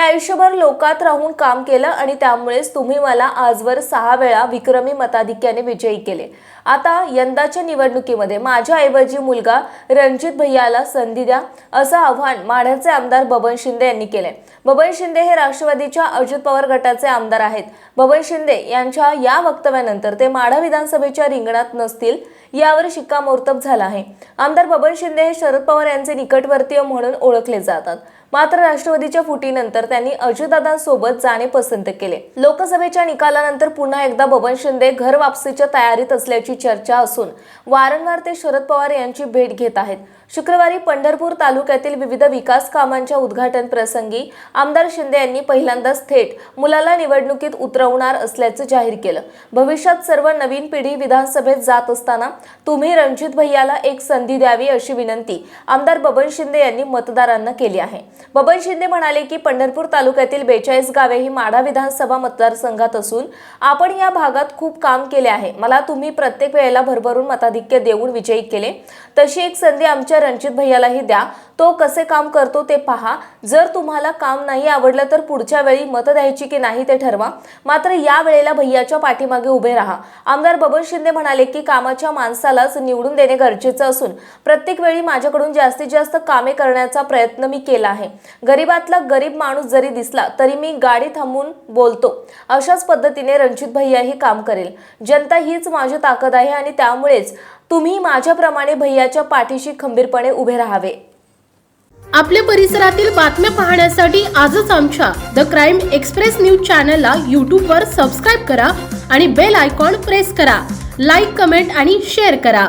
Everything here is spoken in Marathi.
आयुष्यभर लोकात राहून काम केलं आणि त्यामुळेच तुम्ही मला आजवर 6 वेळा विक्रमी मताधिक्याने विजयी केले। आता यंदाच्या निवडणुकीमध्ये माझ्याऐवजी मुलगा रणजित भैयाला संधी द्या असं आव्हान माढ्याचे आमदार बबन शिंदे यांनी केले। बबन शिंदे हे राष्ट्रवादीच्या अजित पवार गटाचे आमदार आहेत। बबन शिंदे यांच्या या वक्तव्यानंतर ते माढा विधानसभेच्या रिंगणात नसतील यावर शिक्कामोर्तब झाला आहे। आमदार बबन शिंदे हे शरद पवार यांचे निकटवर्तीय म्हणून ओळखले जातात। मात्र राष्ट्रवादीच्या फुटीनंतर त्यांनी अजितदादांसोबत जाणे पसंत केले। लोकसभेच्या निकालानंतर पुन्हा एकदा बबन शिंदे घर वापसीच्या तयारीत असल्याची चर्चा असून वारंवार ते शरद पवार यांची भेट घेत आहेत। शुक्रवारी पंढरपूर तालुक्यातील विविध विकास कामांच्या उद्घाटन प्रसंगी आमदार शिंदे यांनी पहिल्यांदाच थेट मुलाला निवडणुकीत उतरवणार असल्याचे जाहीर केलं। भविष्यात सर्व नवीन पिढी विधानसभेत जात असताना तुम्ही रणजित भैयाला एक संधी द्यावी अशी विनंती आमदार बबन शिंदे यांनी मतदारांना केली आहे। बबन शिंदे म्हणाले की पंढरपूर तालुक्यातील 42 गावे ही माढा विधानसभा मतदारसंघात असून आपण या भागात खूप काम केले आहे। मला तुम्ही प्रत्येक वेळेला भरभरून मताधिक्य देऊन विजयी केले, तशी एक संधी आमच्या रणजित भैयालाही द्या, तो कसे काम करतो ते पहा। जर तुम्हाला काम नाही आवडलं तर पुढच्या वेळी मत द्यायची की नाही ते ठरवा, मात्र या वेळेला भैयाच्या पाठीमागे उभे राहा। आमदार बबन शिंदे म्हणाले की कामाच्या माणसालाच निवडून देणे गरजेचे असून प्रत्येक वेळी माझ्याकडून जास्तीत जास्त कामे करण्याचा प्रयत्न मी केला आहे। गरीबातला गरीब माणूस जरी दिसला तरी मी गाडी थांबून बोलतो, अशाच पद्धतीने रणजित भैया ही काम करेल। जनता हीच माझी ताकद आहे आणि त्यामुळेच तुम्ही माझ्याप्रमाणे भैयाच्या पाठीशी खंबीरपणे उभे राहावे। आपल्या परिसरातील बातम्या पाहण्यासाठी आजच आमच्या द क्राइम एक्सप्रेस न्यूज चॅनलला YouTube वर सबस्क्राइब करा आणि बेल आयकॉन प्रेस करा। लाईक, कमेंट आणि शेअर करा।